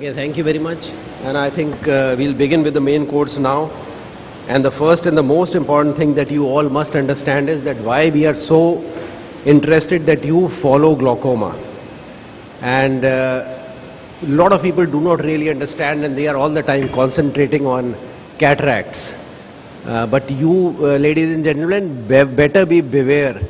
Okay, thank you very much. And I think we'll begin with the main course now. And the first and the most important thing that you all must understand is that why we are so interested that you follow glaucoma. And a lot of people do not really understand, and they are all the time concentrating on cataracts. But you, ladies and gentlemen, better be beware.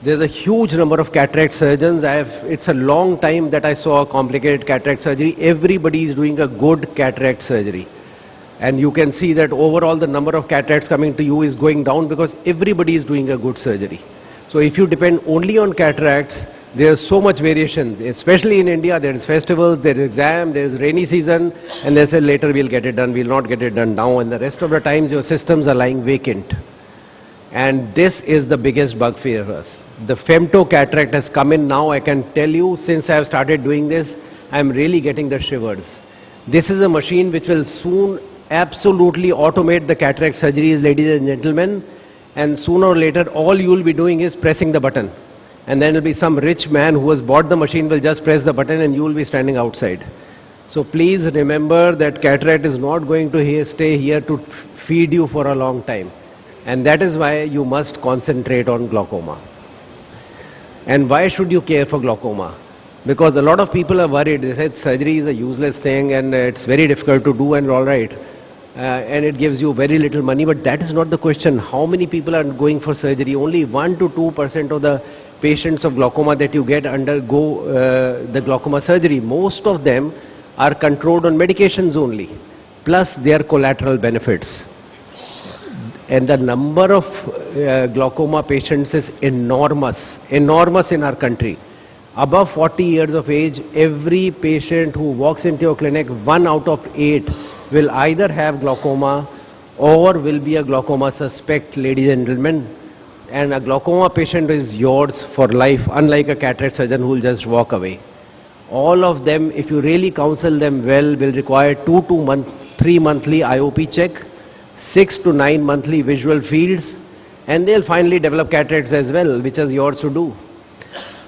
There's a huge number of cataract surgeons. It's a long time that I saw a complicated cataract surgery. Everybody is doing a good cataract surgery. And you can see that overall the number of cataracts coming to you is going down because everybody is doing a good surgery. So if you depend only on cataracts, there's so much variation, especially in India. There is festivals, there is exam, there is rainy season, and they say later we'll get it done, we'll not get it done now, and the rest of the times your systems are lying vacant. And this is the biggest bug for us. The FEMTOCATARACT has come in now. I can tell you, since I have started doing this, I'm really getting the shivers. This is a machine which will soon absolutely automate the cataract surgeries, ladies and gentlemen. And sooner or later, all you will be doing is pressing the button. And then there will be some rich man who has bought the machine will just press the button and you will be standing outside. So please remember that cataract is not going to stay here to feed you for a long time. And that is why you must concentrate on glaucoma. And why should you care for glaucoma? Because a lot of people are worried. They said surgery is a useless thing and it's very difficult to do and all right. And it gives you very little money. But that is not the question. How many people are going for surgery? Only 1 to 2% of the patients of glaucoma that you get undergo the glaucoma surgery. Most of them are controlled on medications only, plus their collateral benefits. And the number of glaucoma patients is enormous in our country. Above 40 years of age, every patient who walks into your clinic, 1 out of 8 will either have glaucoma or will be a glaucoma suspect, ladies and gentlemen. And a glaucoma patient is yours for life, unlike a cataract surgeon who will just walk away. All of them, if you really counsel them well, will require 3 monthly IOP check, 6 to 9 monthly visual fields, and they'll finally develop cataracts as well, which is yours to do.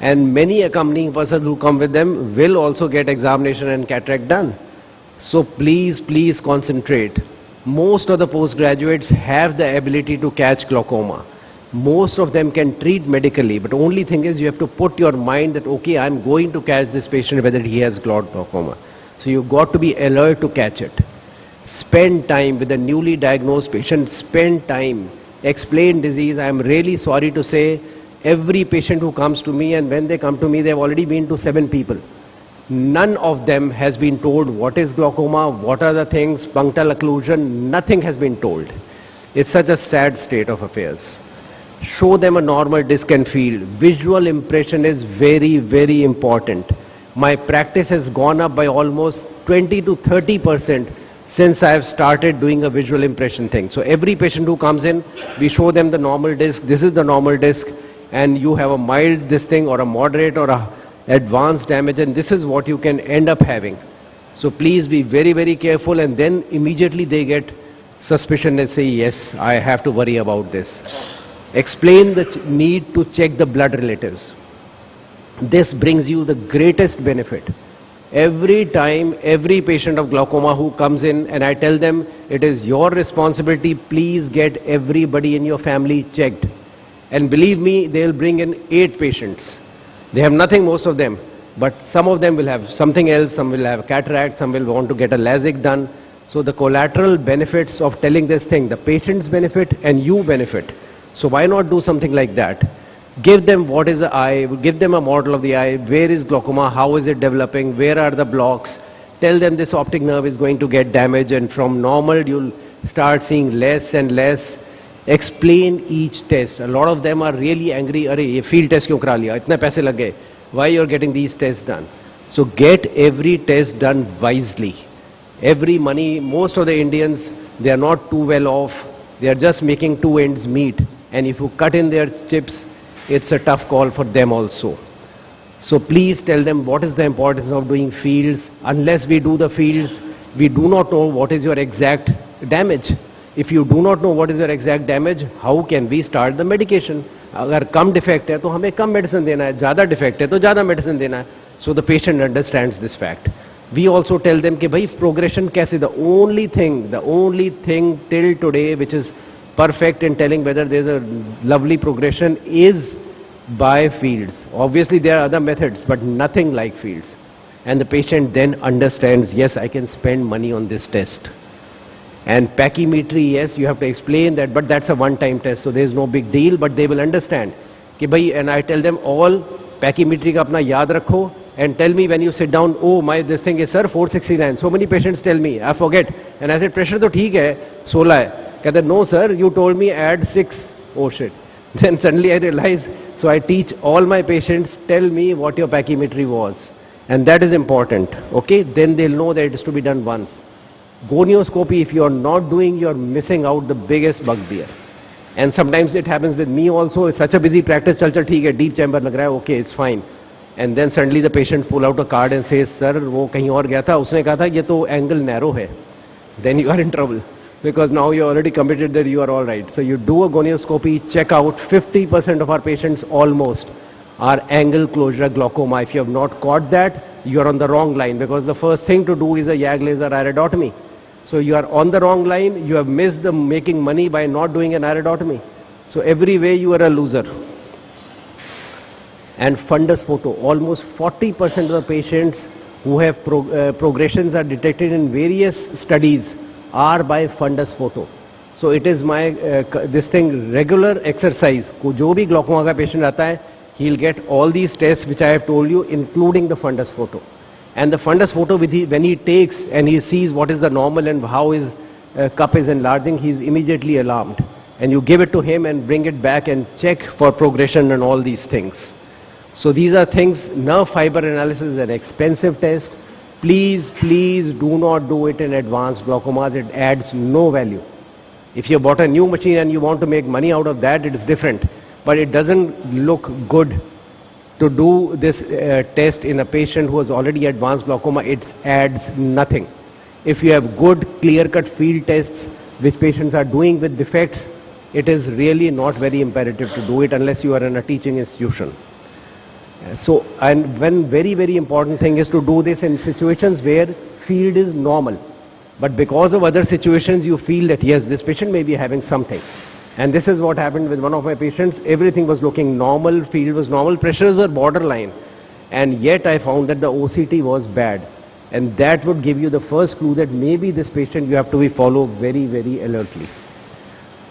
And many accompanying persons who come with them will also get examination and cataract done. So please concentrate. Most of the postgraduates have the ability to catch glaucoma. Most of them can treat medically, but only thing is you have to put your mind that, okay, I'm going to catch this patient whether he has glaucoma. So you've got to be alert to catch it. Spend time with the newly diagnosed patient, spend time, explain disease. I'm really sorry to say every patient who comes to me, and when they come to me, they've already been to 7 people. None of them has been told what is glaucoma, what are the things, punctal occlusion, nothing has been told. It's such a sad state of affairs. Show them a normal disc and field. Visual impression is very, very important. My practice has gone up by almost 20 to 30% since I have started doing a visual impression thing. So every patient who comes in, we show them the normal disc. This is the normal disc, and you have a mild this thing or a moderate or a advanced damage, and this is what you can end up having. So please be very, very careful, and then immediately they get suspicion and say, yes, I have to worry about this. Explain the need to check the blood relatives. This brings you the greatest benefit. Every time, every patient of glaucoma who comes in, and I tell them, it is your responsibility, please get everybody in your family checked. And believe me, they'll bring in 8 patients. They have nothing, most of them, but some of them will have something else, some will have cataract, some will want to get a LASIK done. So the collateral benefits of telling this thing, the patients benefit and you benefit. So why not do something like that? Give them what is the eye, give them a model of the eye, where is glaucoma, how is it developing, where are the blocks. Tell them this optic nerve is going to get damaged, and from normal you'll start seeing less and less. Explain each test. A lot of them are really angry, "Arey, ye field test kyun kara liya? Itne paise lag gaye. Why you're getting these tests done?" So get every test done wisely. Every money, most of the Indians, they are not too well off. They are just making 2 ends meet. And if you cut in their chips, it's a tough call for them also. So please tell them what is the importance of doing fields. Unless we do the fields, we do not know what is your exact damage. If you do not know what is your exact damage, how can we start the medication? अगर कम defect है तो हमें कम medicine देना है, ज़्यादा defect है तो ज़्यादा medicine देना है. So the patient understands this fact. We also tell them कि भाई progression कैसे, the only thing till today which is perfect in telling whether there's a lovely progression is by fields. Obviously there are other methods, but nothing like fields. And the patient then understands, yes, I can spend money on this test. And pachymetry, yes, you have to explain that, but that's a one-time test, so there's no big deal, but they will understand. कि भाई, and I tell them all, pachymetry का अपना याद रखो, and tell me when you sit down, oh my, this thing is sir 469. So many patients tell me, I forget. And I said, pressure तो ठीक है, 16 है. कहते, no sir, you told me add 6. Oh shit. Then suddenly I realize, so I teach all my patients, tell me what your pachymetry was. And that is important, okay? Then they'll know that it is to be done once. Gonioscopy, if you are not doing, you are missing out the biggest bugbear. And sometimes it happens with me also. It's such a busy practice, chal theek hai, deep chamber lag raha hai, okay, it's fine. And then suddenly the patient pull out a card and says, sir, wo kahin aur gaya tha, usne kaha tha, ye to angle narrow hai. Then you are in trouble, because now you are already committed that you are all right. So you do a gonioscopy, check out 50% of our patients almost are angle closure glaucoma. If you have not caught that, you are on the wrong line, because the first thing to do is a YAG laser iridotomy. So you are on the wrong line, you have missed the making money by not doing an iridotomy. So every way you are a loser. And fundus photo, almost 40% of the patients who have progressions are detected in various studies are by fundus photo. So it is my, this thing, regular exercise. जो भी glaucoma का patient आता है, he'll get all these tests which I have told you, including the fundus photo. And the fundus photo, when he takes and he sees what is the normal and how his cup is enlarging, he's immediately alarmed. And you give it to him and bring it back and check for progression and all these things. So these are things. Nerve fiber analysis is an expensive test. Please, please do not do it in advanced glaucomas. It adds no value. If you bought a new machine and you want to make money out of that, it is different. But it doesn't look good to do this test in a patient who has already advanced glaucoma. It adds nothing. If you have good clear-cut field tests which patients are doing with defects, it is really not very imperative to do it unless you are in a teaching institution. So, and one very, very important thing is to do this in situations where field is normal. But because of other situations, you feel that yes, this patient may be having something. And this is what happened with one of my patients. Everything was looking normal, field was normal, pressures were borderline. And yet I found that the OCT was bad. And that would give you the first clue that maybe this patient you have to be followed very, very alertly.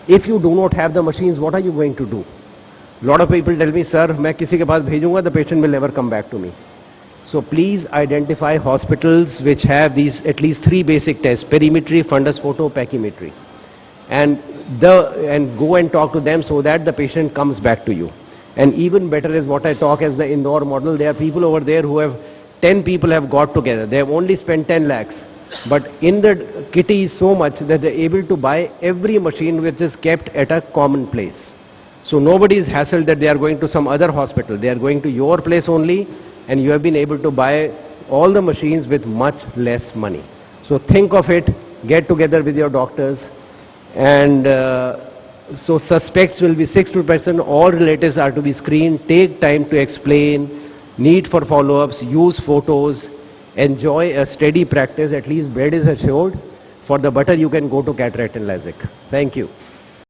If you do not have the machines, what are you going to do? A lot of people tell me, sir, मैं किसी के पास भेजूंगा, the patient will never come back to me. So please identify hospitals which have these at least 3 basic tests: perimetry, fundus photo, pachymetry. And go and talk to them so that the patient comes back to you. And even better is what I talk as the Indore model. There are people over there who have 10 people have got together. They have only spent 10 lakhs. But in the kitty is so much that they are able to buy every machine which is kept at a common place. So nobody is hassled that they are going to some other hospital. They are going to your place only, and you have been able to buy all the machines with much less money. So think of it, get together with your doctors, and so suspects will be 6 to 8%, all relatives are to be screened, take time to explain, need for follow-ups, use photos, enjoy a steady practice, at least bed is assured. For the butter you can go to cataract and LASIK. Thank you.